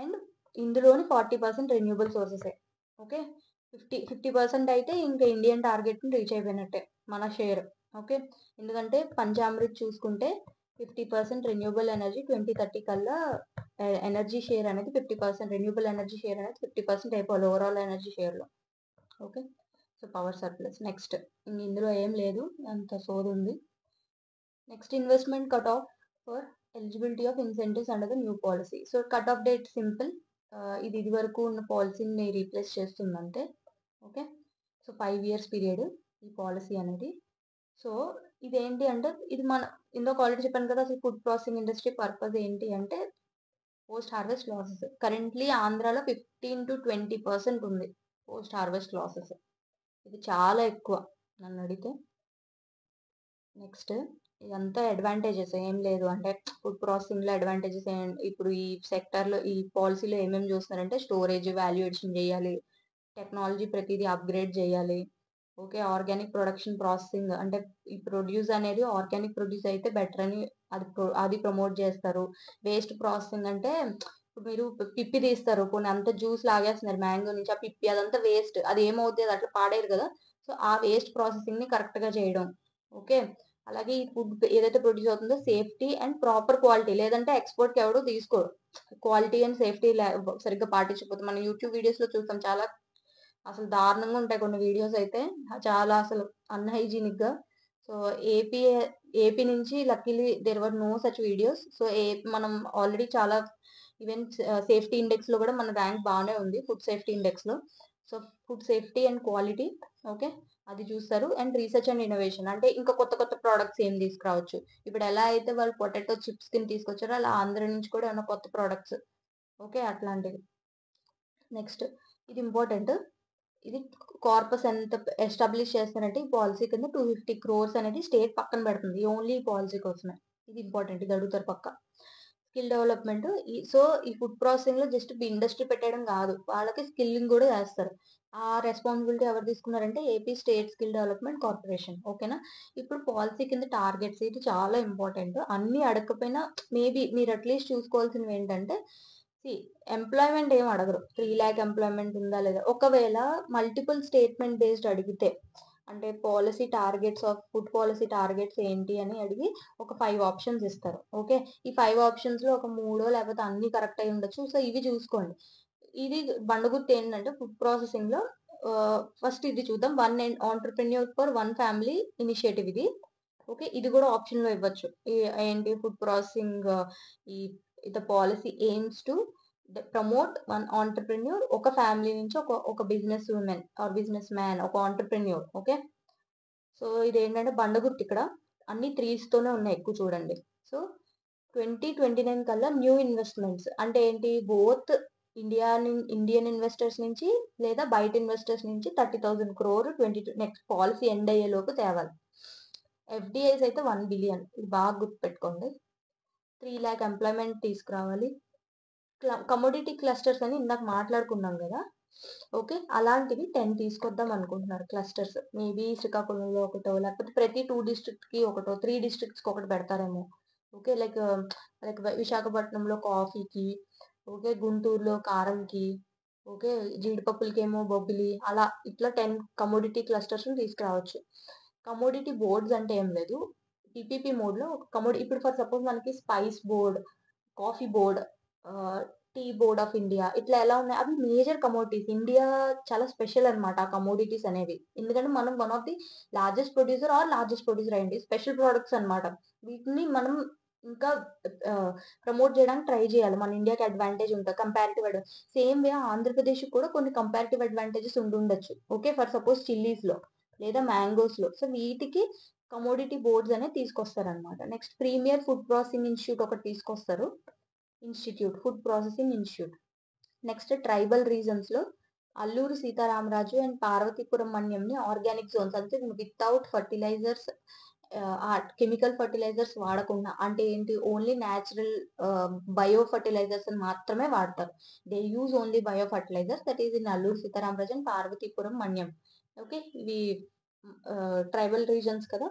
అండ్ ఇందులోని 40% రెన్యూబుల్ సోర్సెసే. ఓకే. 50% అయితే ఇంకా ఇండియన్ టార్గెట్ని రీచ్ అయిపోయినట్టే మన షేర్. ఓకే. ఎందుకంటే పంచామృత్ చూసుకుంటే 50% రెన్యూబుల్ ఎనర్జీ 2030 కల్లా ఎనర్జీ షేర్ అనేది 50%, రెన్యూబుల్ ఎనర్జీ షేర్ అనేది 50% అయిపోవాలి ఓవరాల్ ఎనర్జీ షేర్లో. Okay. So power surplus. Next ఇందులో ఏం లేదు, అంత సోది ఉంది. Next investment cut off for eligibility of incentives under the new policy. So cut off date simple, ఇది వరకు ఉన్న పాలసీని రీప్లేస్ చేస్తుందంటే. ఓకే. సో 5 years పీరియడ్ ఈ పాలసీ అనేది. సో ఇదేంటి అంటే ఇది మన ఇందాక ఆల్రెడీ చెప్పాను కదా, అసలు ఫుడ్ ప్రాసెసింగ్ ఇండస్ట్రీ పర్పస్ ఏంటి అంటే పోస్ట్ హార్వెస్ట్ లాసెస్. కరెంట్లీ ఆంధ్రాలో 15 to 20% ఉంది పోస్ట్ హార్వెస్ట్ లాసెస్. ఇది చాలా ఎక్కువ నన్ను అడిగితే. నెక్స్ట్ ఇదంతా అడ్వాంటేజెస్, ఏం లేదు అంటే ఫుడ్ ప్రాసెసింగ్లో అడ్వాంటేజెస్ ఇప్పుడు ఈ సెక్టర్లో ఈ పాలసీలో ఏమేమి చూస్తున్నారంటే స్టోరేజ్ వాల్యూ ఎడిషన్ చేయాలి, టెక్నాలజీ ప్రతిదీ అప్గ్రేడ్ చేయాలి. ఓకే. ఆర్గానిక్ ప్రొడక్షన్ ప్రాసెసింగ్ అంటే ఈ ప్రొడ్యూస్ అనేది ఆర్గానిక్ ప్రొడ్యూస్ అయితే బెటర్ అని అది ప్రమోట్ చేస్తారు. వేస్ట్ ప్రాసెసింగ్ అంటే ఇప్పుడు మీరు పిప్పి తీస్తారు, కొన్ని అంత జ్యూస్ లాగేస్తున్నారు మ్యాంగో నుంచి, ఆ పిప్పి అదంతా వేస్ట్. అది ఏమవుతుంది, అది అట్లా పాడేరు కదా. సో ఆ వేస్ట్ ప్రాసెసింగ్ని కరెక్ట్గా చేయడం. ఓకే. అలాగే ఈ ఫుడ్ ఏదైతే ప్రొడ్యూస్ అవుతుందో సేఫ్టీ అండ్ ప్రాపర్ క్వాలిటీ, లేదంటే ఎక్స్పోర్ట్కి ఎవడో తీసుకోరు. క్వాలిటీ అండ్ సేఫ్టీ సరిగ్గా పాటించకపోతే మనం యూట్యూబ్ వీడియోస్లో చూస్తాం, చాలా అసలు దారుణంగా ఉంటాయి కొన్ని వీడియోస్ అయితే, చాలా అసలు అన్హైజీనిక్ గా. సో ఏపీ నుంచి luckily there were no such videos. So మనం ఆల్రెడీ చాలా ఈవెన్ సేఫ్టీ ఇండెక్స్ లో కూడా మన ర్యాంక్ బాగానే ఉంది, ఫుడ్ సేఫ్టీ ఇండెక్స్ లో. So food safety and quality. Okay. అది చూస్తారు. అండ్ రీసెర్చ్ అండ్ ఇన్నోవేషన్ అంటే ఇంకా కొత్త కొత్త ప్రోడక్ట్స్ ఏం తీసుకురావచ్చు. ఇప్పుడు ఎలా అయితే వాళ్ళు పొటాటో చిప్స్ కింద తీసుకొచ్చారో అలా ఆంధ్ర నుంచి కూడా ఏమైనా కొత్త ప్రోడక్ట్స్. ఓకే. అట్లాంటివి. నెక్స్ట్ ఇది ఇంపార్టెంట్. ఇది కార్పస్ ఎంత ఎస్టాబ్లిష్ చేస్తారంటే ఈ పాలసీ కింద 250 crores అనేది స్టేట్ పక్కన పెడుతుంది ఓన్లీ ఈ పాలసీ కోసమే. ఇది ఇంపార్టెంట్, ఇది అడుగుతారు పక్క. Skill development. సో ఈ ఫుడ్ ప్రాసెసింగ్ లో జస్ట్ ఇండస్ట్రీ పెట్టడం కాదు, వాళ్ళకి స్కిల్లింగ్ కూడా చేస్తారు. ఆ రెస్పాన్సిబిలిటీ ఎవరు తీసుకున్నారంటే AP state skill development corporation. ఓకేనా. ఇప్పుడు పాలసీ కింద టార్గెట్స్, ఇది చాలా ఇంపార్టెంట్. అన్ని అడగకపోయినా మేబీ మీరు అట్లీస్ట్ చూసుకోవాల్సినవి ఏంటంటే ఎంప్లాయ్మెంట్ ఏం అడగరు, 3 lakh ఎంప్లాయ్మెంట్ ఉందా లేదా. ఒకవేళ మల్టిపుల్ స్టేట్మెంట్ బేస్డ్ అడిగితే అంటే policy targets of food policy targets ఏంటి అని అడిగి ఒక 5 ఆప్షన్స్ ఇస్తారు. ఓకే. ఈ 5 ఆప్షన్స్ లో ఒక 3 లేకపోతే అన్ని కరెక్ట్ అయి ఉండొచ్చు. సో ఇవి చూసుకోండి. ఇది బండగుర్తు ఏంటంటే ఫుడ్ ప్రాసెసింగ్ లో ఫస్ట్ ఇది చూద్దాం. 1 ఆంటర్ప్రెన్యూర్ ఫర్ 1 ఫ్యామిలీ ఇనిషియేటివ్ ఇది. ఓకే. ఇది కూడా ఆప్షన్ లో ఇవ్వచ్చు. ఏంటి ఫుడ్ ప్రాసెసింగ్ ఈ the policy aims to promote 1 entrepreneur, ఒక ఫ్యామిలీ నుంచి ఒక business woman or business man, ఒక ఆంటర్ప్రెన్యూర్. ఓకే. సో ఇది ఏంటంటే బండగుర్తు ఇక్కడ అన్ని 3s తోనే ఉన్నాయి ఎక్కువ చూడండి. సో 2029 కల్లా న్యూ ఇన్వెస్ట్మెంట్స్ అంటే ఏంటి, బోత్ ఇండియన్ ఇన్వెస్టర్స్ నుంచి లేదా బయట ఇన్వెస్టర్స్ నుంచి 30,000 crore నెక్స్ట్ పాలసీ ఎండ్ అయ్యేలోపు తేవాలి. ఎఫ్డిఐస్ అయితే 1 బిలియన్, ఇది బాగా గుర్తుపెట్టుకోండి. 3 lakh ఎంప్లాయ్మెంట్ తీసుకురావాలి. కమోడిటీ క్లస్టర్స్ అని ఇందాక మాట్లాడుకున్నాం కదా, ఓకే, అలాంటివి 10 తీసుకొద్దాం అనుకుంటున్నారు క్లస్టర్స్. మేబీ శ్రీకాకుళంలో ఒకటో, లేకపోతే ప్రతి 2 districts కి ఒకటో, 3 districts కి ఒకటి పెడతారేమో. ఓకే, లైక్ విశాఖపట్నంలో కాఫీకి, ఓకే, గుంటూరులో కారంకి, ఓకే, జీడిపప్పులకేమో బొబ్బిలి, అలా ఇట్లా 10 కమోడిటీ క్లస్టర్స్ తీసుకురావచ్చు. కమోడిటీ బోర్డ్స్ అంటే ఏం లేదు, పిపిపి మోడ్లో ఇప్పుడు ఫర్ సపోజ్ మనకి spice board, coffee board, tea board of India, ఇట్లా ఎలా ఉన్నాయి, అవి మేజర్ కమోడిటీస్. ఇండియా చాలా స్పెషల్ అనమాట ఆ కమోడిటీస్ అనేవి. ఎందుకంటే మనం one of the largest producer అయింది, స్పెషల్ ప్రోడక్ట్స్ అనమాట. వీటిని మనం ఇంకా ప్రమోట్ చేయడానికి ట్రై చేయాలి. మన ఇండియాకి అడ్వాంటేజ్ ఉంటుంది, comparative advantage. Same way Andhra Pradesh కూడా కొన్ని కంపారిటివ్ అడ్వాంటేజెస్ ఉండుండొచ్చు. ఓకే, ఫర్ సపోజ్ చిల్లీస్ లో లేదా మ్యాంగోస్ లో. సో వీటికి కమోడిటీ బోర్డ్స్ అనేది తీసుకొస్తారనమాట. Next premier food processing institute ఒకటి తీసుకొస్తారు, food processing institute. Next tribal reasons లో Alluri Sitaramaraju and Parvathipuram మన్యంని organic Jones, అంటే వితౌట్ ఫర్టిలైజర్స్, కెమికల్ ఫర్టిలైజర్స్ వాడకుండా, అంటే ఏంటి, ఓన్లీ న్యాచురల్ బయో ఫర్టిలైజర్స్ అని మాత్రమే వాడతారు. They use only bio fertilisers, that is in Alluri Sitaramaraju and Parvathipuram Manyam. Okay, ఇవి ట్రైబల్ రీజన్స్ కదా.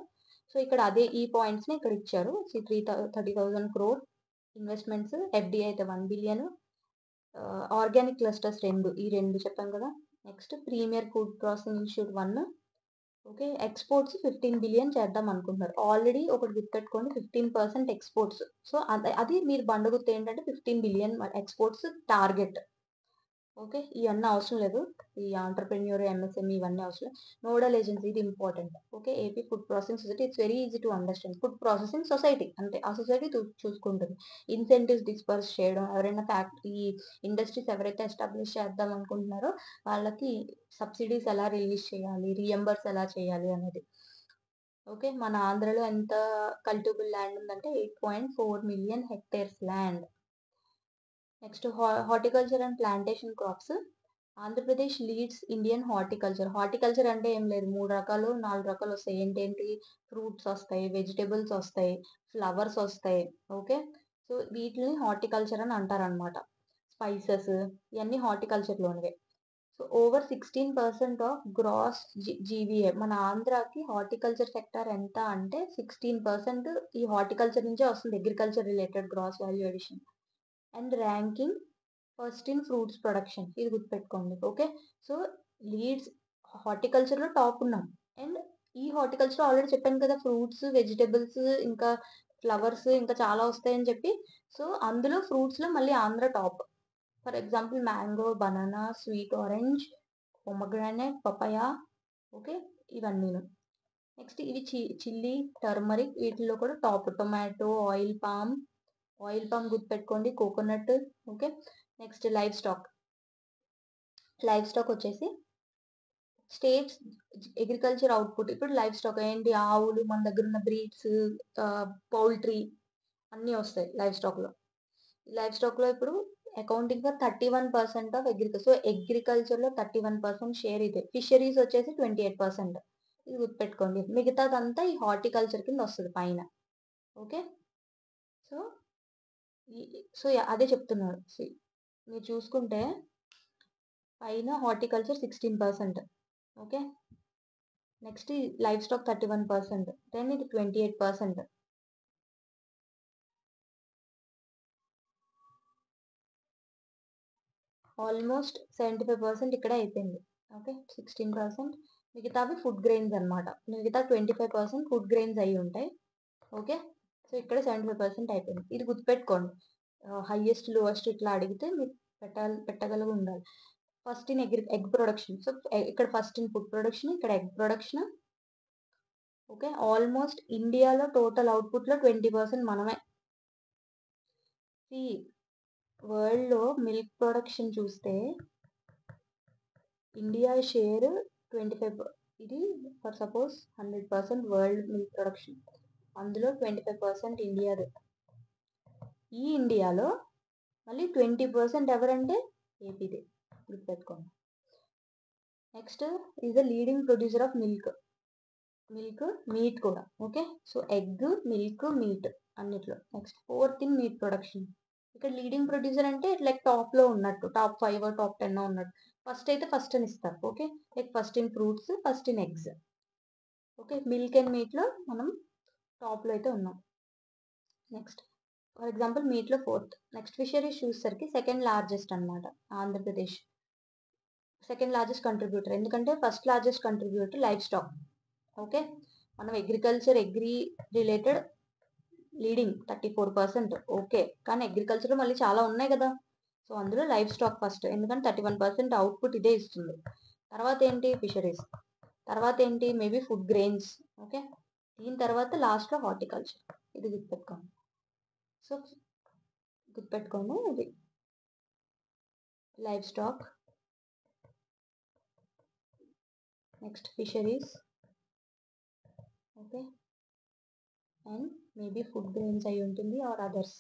సో ఇక్కడ అదే ఈ పాయింట్స్ ని ఇక్కడ ఇచ్చారు. 30,000 crore ఇన్వెస్ట్మెంట్స్, ఎఫ్డిఐ అయితే 1 బిలియన్, ఆర్గానిక్ క్లస్టర్స్ ఈ రెండు చెప్పాం కదా. Next premier food processing institute 1, okay, exports 15 billion చేద్దాం అనుకుంటున్నారు. ఆల్రెడీ ఒకటి గుర్తుపెట్టుకోండి, 15% ఎక్స్పోర్ట్స్. సో అది మీరు బండగుర్తు ఏంటంటే 15 బిలియన్ ఎక్స్పోర్ట్స్ టార్గెట్. ఓకే, ఇవన్నీ అవసరం లేదు, ఈ ఆంటర్ప్రెన్యూర్, ఎంఎస్ఎంఈ ఇవన్నీ అవసరం లేదు. నోడల్ ఏజెన్సీ ఇది important. Okay, AP food processing society, it's very easy to understand. Food processing society అంటే ఆ సొసైటీ చూసుకుంటుంది. ఇన్సెంటివ్స్ డిస్పర్స్ చేయడం, ఎవరైనా ఫ్యాక్టరీ ఇండస్ట్రీస్ ఎవరైతే ఎస్టాబ్లిష్ చేద్దాం అనుకుంటున్నారో వాళ్ళకి సబ్సిడీస్ ఎలా రిలీజ్ చేయాలి, రీఎంబర్స్ ఎలా చేయాలి అనేది. ఓకే, మన ఆంధ్రలో ఎంత కల్టిబుల్ ల్యాండ్ ఉందంటే 8.4 million hectares land. Next horticulture and plantation crops. Andhra Pradesh leads Indian horticulture. Horticulture అంటే ఏం లేదు, 3 రకాలు 4 రకాలు వస్తాయి. ఏంటేంటి, ఫ్రూట్స్ వస్తాయి, వెజిటేబుల్స్ వస్తాయి, ఫ్లవర్స్ వస్తాయి. ఓకే, సో వీటిని హార్టికల్చర్ అని అంటారనమాట. స్పైసెస్ ఇవన్నీ హార్టికల్చర్లోనివే. So over 16% of gross GVA, మన ఆంధ్రాకి హార్టికల్చర్ సెక్టర్ ఎంత అంటే 16% ఈ హార్టికల్చర్ నుంచే వస్తుంది, agriculture related gross value addition. And ranking first in fruits production, ఇది గుర్తుపెట్టుకోండి. ఓకే, సో లీడ్స్ హార్టికల్చర్లో టాప్ ఉన్నాం. అండ్ ఈ హార్టికల్చర్ ఆల్రెడీ చెప్పాను కదా, ఫ్రూట్స్, వెజిటేబుల్స్, ఇంకా ఫ్లవర్స్, ఇంకా చాలా వస్తాయని చెప్పి. సో అందులో ఫ్రూట్స్లో మళ్ళీ Andhra top. For example mango, banana, sweet orange, pomegranate, papaya. Okay, ఇవన్నీ. నెక్స్ట్ ఇవి చిల్లీ, టర్మరిక్, వీటిల్లో కూడా టాప్. టొమాటో, ఆయిల్ పామ్ గుర్తుపెట్టుకోండి, coconut. Okay, next livestock వచ్చేసి స్టేట్స్ అగ్రికల్చర్ అవుట్పుట్. ఇప్పుడు లైవ్ స్టాక్ ఏంటి, ఆవులు, మన దగ్గర ఉన్న బ్రీడ్స్, పౌల్ట్రీ అన్నీ వస్తాయి లైవ్ స్టాక్లో. లైవ్ స్టాక్లో ఇప్పుడు accounting for 31% of agriculture. So అగ్రికల్చర్లో 31% షేర్ ఇదే. ఫిషరీస్ వచ్చేసి 28%. ఇది గుర్తుపెట్టుకోండి. మిగతాదంతా ఈ హార్టికల్చర్ కింద వస్తుంది పైన. ఓకే, సో అదే చెప్తున్నాడు. మీరు చూసుకుంటే పైన horticulture 16%. Okay, next livestock 31%, then ఇది 28%. ఆల్మోస్ట్ 75% ఇక్కడ అయిపోయింది. ఓకే, 16%. మిగతావి ఫుడ్ గ్రెయిన్స్ అనమాట. మిగతా 25% ఫుడ్ గ్రెయిన్స్ అయి ఉంటాయి. ఓకే, సో ఇక్కడ 75% అయిపోయింది. ఇది గుర్తుపెట్టుకోండి, హైయెస్ట్ లోయెస్ట్ ఇట్లా అడిగితే మీరు పెట్టగలిగి ఉండాలి. First in egg production. So ఇక్కడ ఫస్ట్ ఇన్ ఫుడ్ ప్రొడక్షన్, ఇక్కడ ఎగ్ ప్రొడక్షన్. ఓకే, ఆల్మోస్ట్ ఇండియాలో టోటల్ అవుట్పుట్లో 20% మనమే. వరల్డ్లో మిల్క్ ప్రొడక్షన్ చూస్తే ఇండియా షేర్ 25. ఇది for suppose 100% world milk production, అందులో 25% ఇండియాదే. ఈ ఇండియాలో మళ్ళీ 20% ఎవరంటే ఏపీదే, గుర్తుపెట్టుకోండి. Next is the leading producer of milk. Milk, meat కూడా. Okay, so egg, milk, meat అన్నిట్లో. Next 4th in meat production. ఇక్కడ లీడింగ్ ప్రొడ్యూసర్ అంటే లైక్ టాప్లో ఉన్నట్టు, టాప్ 5 టాప్ 10 ఉన్నట్టు. ఫస్ట్ అయితే ఫస్ట్ అని ఇస్తారు. Okay, like first in fruits, first in eggs. Okay, milk and మీట్లో మనం టాప్లో అయితే ఉన్నాం. నెక్స్ట్ ఫర్ ఎగ్జాంపుల్ మీట్లో 4th. నెక్స్ట్ ఫిషరీస్ చూసేసరికి సెకండ్ లార్జెస్ట్ అనమాట ఆంధ్రప్రదేశ్. సెకండ్ లార్జెస్ట్ కంట్రిబ్యూటర్, ఎందుకంటే first largest contributor life stock. Okay, మనం agriculture agri related leading 34%. Okay, కానీ అగ్రికల్చర్ మళ్ళీ చాలా ఉన్నాయి కదా. సో అందులో లైఫ్ స్టాక్ ఫస్ట్, ఎందుకంటే 31% అవుట్పుట్ ఇదే ఇస్తుంది. తర్వాత ఏంటి ఫిషరీస్, తర్వాత ఏంటి మేబీ ఫుడ్ గ్రెయిన్స్. ఓకే, దీని తర్వాత లాస్ట్లో హార్టికల్చర్. ఇది గుర్తుపెట్టుకోండి. సో గుర్తుపెట్టుకోండి, ఇది life stock, next fisheries. Okay, and maybe food grains అయి ఉంటుంది ఆర్ అదర్స్.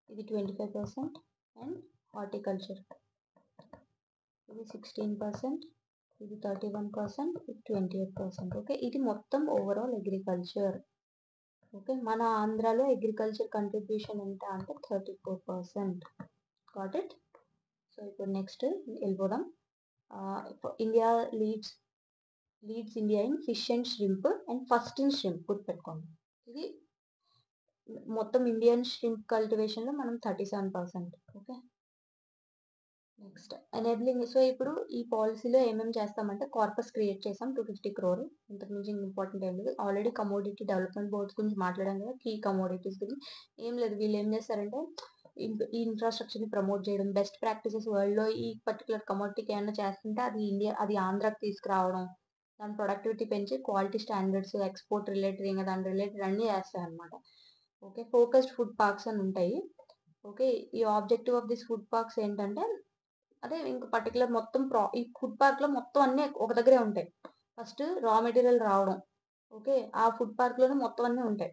ఇది 25%. అండ్ హార్టికల్చర్ ఇది 16%, ఇది 31%, ఇది 28%. ఓకే, ఇది మొత్తం ఓవరాల్ అగ్రికల్చర్. ఓకే, మన ఆంధ్రాలో అగ్రికల్చర్ కంట్రిబ్యూషన్ ఎంత అంటే 34%. Got it. సో ఇప్పుడు నెక్స్ట్ వెళ్ళిపోదాం. India leads India in fish and shrimp and first in shrimp. గుర్తుపెట్టుకోండి, ఇది మొత్తం ఇండియన్ ష్రింప్ కల్టివేషన్లో మనం 37%. Okay, next enabling. సో ఇప్పుడు ఈ పాలసీలో ఏమేమి చేస్తామంటే కార్పస్ క్రియేట్ చేసాం 250 crore. ఇంతకు మించి ఇంపార్టెంట్ ఏం లేదు. ఆల్రెడీ కమోడిటీ డెవలప్మెంట్ బోర్డ్స్ గురించి మాట్లాడాం కదా, కీ కమోడిటీస్ గురించి. ఏం లేదు, వీళ్ళు ఏం చేస్తారంటే ఈ ఇన్ఫ్రాస్ట్రక్చర్ని ప్రమోట్ చేయడం, బెస్ట్ ప్రాక్టీసెస్ వరల్డ్లో ఈ పర్టికులర్ కమోడిటీకి ఏమైనా చేస్తుంటే అది ఆంధ్రాకి తీసుకురావడం, దాని ప్రొడక్టివిటీ పెంచి క్వాలిటీ స్టాండర్డ్స్, ఎక్స్పోర్ట్ రిలేటెడ్ ఇంకా దాని రిలేటెడ్ అన్నీ చేస్తారనమాట. ఓకే, ఫోకస్డ్ ఫుడ్ పార్క్స్ అని ఉంటాయి. ఓకే, ఈ objective of this food parks ఏంటంటే అదే ఇంకా పర్టికులర్ మొత్తం ఈ ఫుడ్ పార్క్ లో మొత్తం అన్ని ఒక దగ్గరే ఉంటాయి. ఫస్ట్ రా మెటీరియల్ రావడం. ఓకే, ఆ ఫుడ్ పార్క్ లోనే మొత్తం అన్ని ఉంటాయి.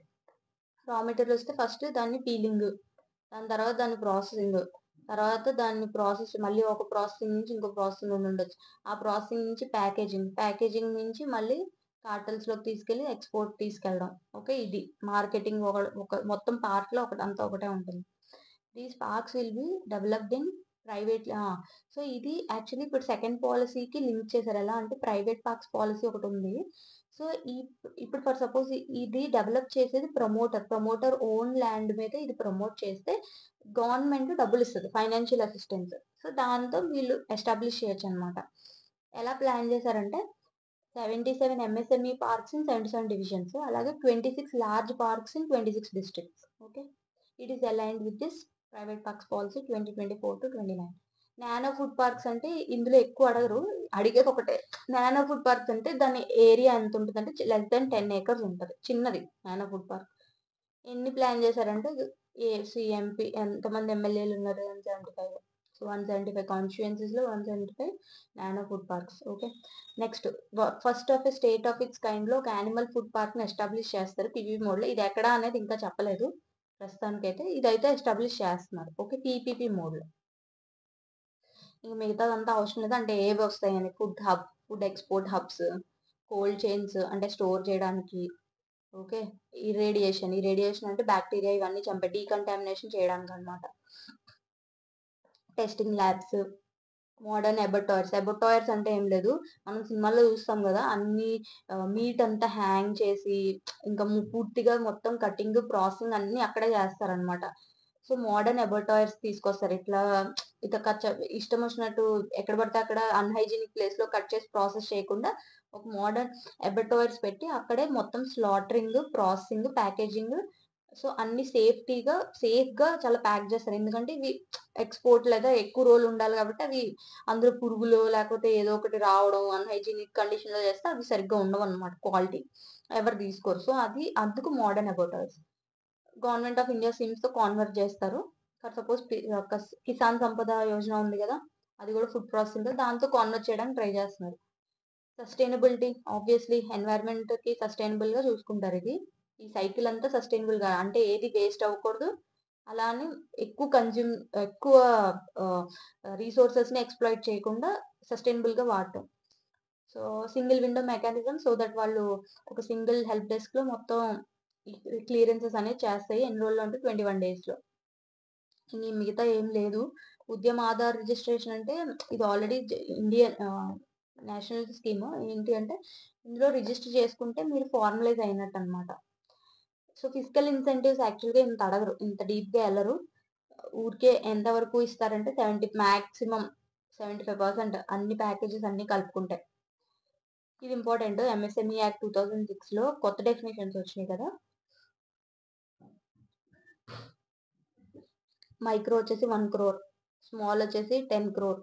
రా మెటీరియల్ వస్తే ఫస్ట్ దాన్ని పీలింగ్, దాని తర్వాత దాన్ని ప్రాసెసింగ్, తర్వాత దాన్ని ప్రాసెస్ మళ్ళీ ఒక ప్రాసెసింగ్ నుంచి ఇంకో ప్రాసెసింగ్ ఉండొచ్చు. ఆ ప్రాసెసింగ్ నుంచి ప్యాకేజింగ్ నుంచి మళ్ళీ కార్టల్స్ లోకి తీసుకెళ్లి ఎక్స్పోర్ట్ తీసుకెళ్ళడం. ఓకే, ఇది మార్కెటింగ్ ఒక మొత్తం పార్క్ లో అంతా ఒకటే ఉంటుంది. These parks will be developed in private. So ఇది యాక్చువల్లీ ఇప్పుడు సెకండ్ పాలసీకి లింక్ చేశారు. ఎలా అంటే ప్రైవేట్ పార్క్స్ పాలసీ ఒకటి ఉంది. సో ఇప్పుడు ఫర్ సపోజ్ ఇది డెవలప్ చేసేది ప్రమోటర్ ఓన్ ల్యాండ్ మీద ఇది ప్రమోట్ చేస్తే గవర్నమెంట్ డబ్బులు ఇస్తుంది, ఫైనాన్షియల్ అసిస్టెన్స్. సో దాంతో వీళ్ళు ఎస్టాబ్లిష్ చేయొచ్చు అనమాట. ఎలా ప్లాన్ చేశారంటే 77 MSME పార్క్స్ ఇన్ 77 డివిజన్స్, అలాగే 26 large parks in 26 districts. Okay, it is aligned with this private parks policy 2024-29. Nano food parks అంటే ఇందులో ఎక్కువ అడగరు, అడిగేది ఒకటే. నానో ఫుడ్ పార్క్స్ అంటే దాని ఏరియా ఎంత ఉంటుంది అంటే లెస్ దెన్ 10 acres ఉంటుంది, చిన్నది నానో ఫుడ్ పార్క్. ఎన్ని ప్లాన్ చేశారంటే ఎంపీ ఎంతమంది ఎమ్మెల్యేలు ఉన్నారు, 175. So 175 కాన్స్టిట్యుయెన్సీస్లో 175 nano food parks. Okay, next first of a state of it's kind లో ఒక యానిమల్ ఫుడ్ పార్క్ ని ఎస్టాబ్లిష్ చేస్తారు పీపీపీ మోడ్ లో. ఇది ఎక్కడ అనేది ఇంకా చెప్పలేదు ప్రస్తుతానికైతే, ఇదైతే ఎస్టాబ్లిష్ చేస్తున్నారు. ఓకే, పీపీపీ మోడ్ లో. ఇంక మిగతాదంతా అవసరం లేదు, అంటే ఏవి వస్తాయని food export hubs, cold chains అంటే స్టోర్ చేయడానికి. ఓకే, ఈ రేడియేషన్ అంటే బ్యాక్టీరియా ఇవన్నీ చంపే డీకంటామినేషన్ చేయడానికి అనమాట. టెస్టింగ్ ల్యాబ్స్, మోడర్న్ ఎబటోయర్స్ అంటే ఏం లేదు, మనం సినిమాల్లో చూస్తాం కదా, అన్ని మీట్ అంతా హ్యాంగ్ చేసి ఇంకా పూర్తిగా మొత్తం కటింగ్ ప్రాసెసింగ్ అన్ని అక్కడే చేస్తారనమాట. సో మోడర్న్ ఎబటోయర్స్ తీసుకొస్తారు. ఇట్లా ఇష్టం వచ్చినట్టు ఎక్కడ పడితే అక్కడ అన్హైజీనిక్ ప్లేస్ లో కట్ చేసి ప్రాసెస్ చేయకుండా ఒక మోడర్న్ ఎబటోయర్స్ పెట్టి అక్కడే మొత్తం స్లాటరింగ్, ప్రాసెసింగ్, ప్యాకేజింగ్, సో అన్ని సేఫ్ గా చాలా ప్యాక్ చేస్తారు. ఎందుకంటే ఇవి ఎక్స్పోర్ట్ లేదా ఎక్కువ రోజులు ఉండాలి కాబట్టి అవి అందులో పురుగులు లేకపోతే ఏదో ఒకటి రావడం, అన్హైజీనిక్ కండిషన్ లో చేస్తే అవి సరిగ్గా ఉండవు అనమాట, క్వాలిటీ ఎవరు తీసుకోరు. సో అందుకు మోడర్న్ అబౌటర్స్. గవర్నమెంట్ ఆఫ్ ఇండియా స్కీమ్స్ తో కాన్వర్ట్ చేస్తారు. ఫర్ సపోజ్ కిసాన్ సంపద యోజన ఉంది కదా, అది కూడా ఫుడ్ ప్రాసెసింగ్, దాంతో కాన్వర్ట్ చేయడానికి ట్రై చేస్తున్నారు. సస్టైనబిలిటీ, ఆబ్వియస్లీ ఎన్వైరన్మెంట్ కి సస్టైనబుల్ గా చూసుకుంటారు. ఇది ఈ సైకిల్ అంతా సస్టైనబుల్ గా, అంటే ఏది వేస్ట్ అవ్వకూడదు, అలానే ఎక్కువ రీసోర్సెస్ ని ఎక్స్ప్లాయిట్ చేయకుండా సస్టైనబుల్ గా వాడటం. So single window mechanism, so that వాళ్ళు ఒక సింగిల్ హెల్ప్ డెస్క్లో మొత్తం క్లియరెన్సెస్ అనేది చేస్తాయి. ఎన్ని రోజుల్లో అంటే 21 daysలో. ఇంక మిగతా ఏం లేదు. ఉద్యమ ఆధార్ రిజిస్ట్రేషన్ అంటే ఇది ఆల్రెడీ ఇండియన్ నేషనల్ స్కీమ్. ఏంటి అంటే ఇందులో రిజిస్టర్ చేసుకుంటే మీరు ఫార్మలైజ్ అయినట్టు అనమాట. సో ఫిజికల్ ఇన్సెంటివ్స్ యాక్చువల్గా ఇంత అడగరు, ఇంత డీప్గా వెళ్ళరు. ఊరికే ఎంతవరకు ఇస్తారంటే 70 మ్యాక్సిమం 75% అన్ని ప్యాకేజెస్ అన్ని కలుపుకుంటాయి. ఇది ఇంపార్టెంట్. ఎంఎస్ఎంఈ యాక్ట్ 2006లో కొత్త డెఫినేషన్స్ వచ్చినాయి కదా. మైక్రో వచ్చేసి 1 crore, స్మాల్ వచ్చేసి 10 crore.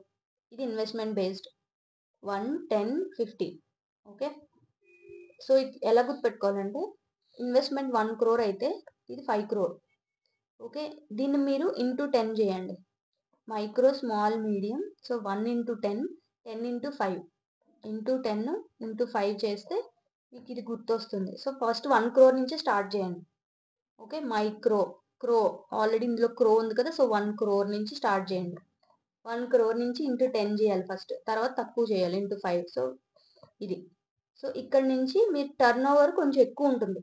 ఇది ఇన్వెస్ట్మెంట్ బేస్డ్ 1, 10, 50. ఓకే. సో ఇది ఎలా గుర్తుపెట్టుకోవాలంటే ఇన్వెస్ట్మెంట్ 1 crore అయితే ఇది 5 crore. ఓకే. దీన్ని మీరు ఇంటూ 10 చేయండి. Micro, small, medium. So 1 into 10, 10 into 5, into 10 into 5 చేస్తే మీకు ఇది గుర్తొస్తుంది. సో ఫస్ట్ 1 crore నుంచి స్టార్ట్ చేయండి. ఓకే. మైక్రో, క్రో ఆల్రెడీ ఇందులో క్రో ఉంది కదా, సో 1 crore నుంచి స్టార్ట్ చేయండి. 1 crore నుంచి ఇంటూ 10 చేయాలి ఫస్ట్, తర్వాత తక్కువ చేయాలి ఇంటూ 5. సో ఇది. సో ఇక్కడ నుంచి మీరు టర్న్ ఓవర్ కొంచెం ఎక్కువ ఉంటుంది.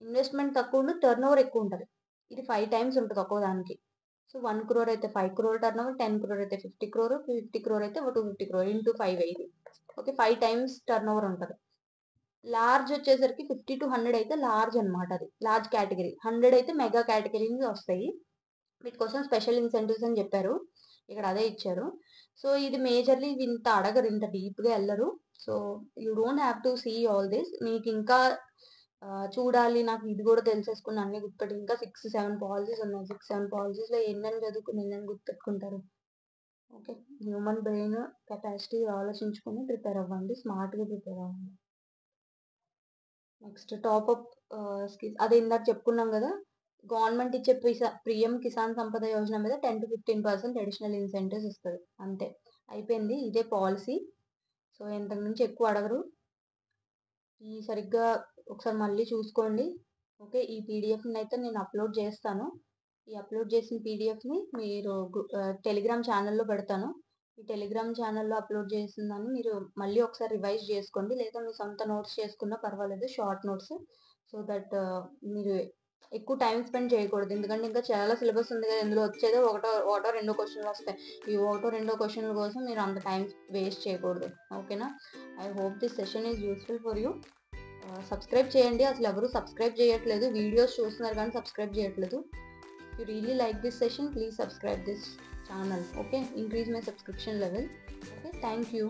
ఇన్వెస్ట్మెంట్ తక్కువ ఉంటుంది, టర్న్ ఓవర్ ఎక్కువ ఉంటుంది. ఇది 5 times ఉంటుంది ఒక్కో దానికి. సో 1 crore అయితే 5 crore టర్న్ ఓవర్, 10 crore అయితే 50 crore, 50 crore అయితే 250 crore ఇంటూ 5 అయింది. ఓకే. 5 times టర్న్ ఓవర్ ఉంటుంది. లార్జ్ వచ్చేసరికి 50 to 100 అయితే లార్జ్ అనమాట. అది లార్జ్ కేటగిరీ. 100 అయితే మెగా కేటగిరీస్ వస్తాయి. వీటి కోసం స్పెషల్ ఇన్సెంటివ్స్ అని చెప్పారు, ఇక్కడ అదే ఇచ్చారు. సో ఇది మేజర్లీ ఇంత అడగరు, ఇంత డీప్గా వెళ్ళరు. So you don't have to see all this. మీకు ఇంకా చూడాలి, నాకు ఇది కూడా తెలిసేసుకుని అన్ని గుర్తుపెట్టి, ఇంకా 6-7 పాలసీస్ ఉన్నాయి. 6-7 పాలసీస్లో ఎన్నని చదువుకుని ఎన్నని గుర్తుపెట్టుకుంటారు. ఓకే. హ్యూమన్ బ్రెయిన్ కెపాసిటీ ఆలోచించుకొని ప్రిపేర్ అవ్వండి, స్మార్ట్గా ప్రిపేర్ అవ్వండి. నెక్స్ట్ టాప్అప్ స్కిల్స్, అదే ఇందాక చెప్పుకున్నాం కదా. గవర్నమెంట్ ఇచ్చే పిఎం కిసాన్ సంపద యోజన మీద 10 to 15% అడిషనల్ ఇన్సెంటివ్స్ ఇస్తుంది. అంతే, అయిపోయింది. ఇదే పాలసీ. సో ఇంతకు మించి ఎక్కువ అడగరు. ఈ సరిగ్గా ఒకసారి మళ్ళీ చూసుకోండి. ఓకే. ఈ పీడిఎఫ్ని అయితే నేను అప్లోడ్ చేస్తాను. ఈ అప్లోడ్ చేసిన పీడిఎఫ్ని మీరు టెలిగ్రామ్ ఛానల్లో పెడతాను. ఈ టెలిగ్రామ్ ఛానల్లో అప్లోడ్ చేసిన దాన్ని మీరు మళ్ళీ ఒకసారి రివైజ్ చేసుకోండి, లేదా మీ సొంత నోట్స్ చేసుకున్నా పర్వాలేదు, షార్ట్ నోట్స్. సో దట్ మీరు ఎక్కువ టైం స్పెండ్ చేయకూడదు, ఎందుకంటే ఇంకా చాలా సిలబస్ ఉంది కదా. ఇందులో వచ్చేదో ఒకటో రెండో క్వశ్చన్లు వస్తాయి. ఈ ఒకటో రెండో క్వశ్చన్ల కోసం మీరు అంత టైం వేస్ట్ చేయకూడదు. ఓకేనా. I hope this session is useful for you. Subscribe చేయండి. అసలు ఎవరు సబ్స్క్రైబ్ చేయట్లేదు, వీడియోస్ చూస్తున్నారు కానీ సబ్స్క్రైబ్ చేయట్లేదు. If you really like this session, please subscribe this channel. Okay, increase my subscription level. Okay, thank you.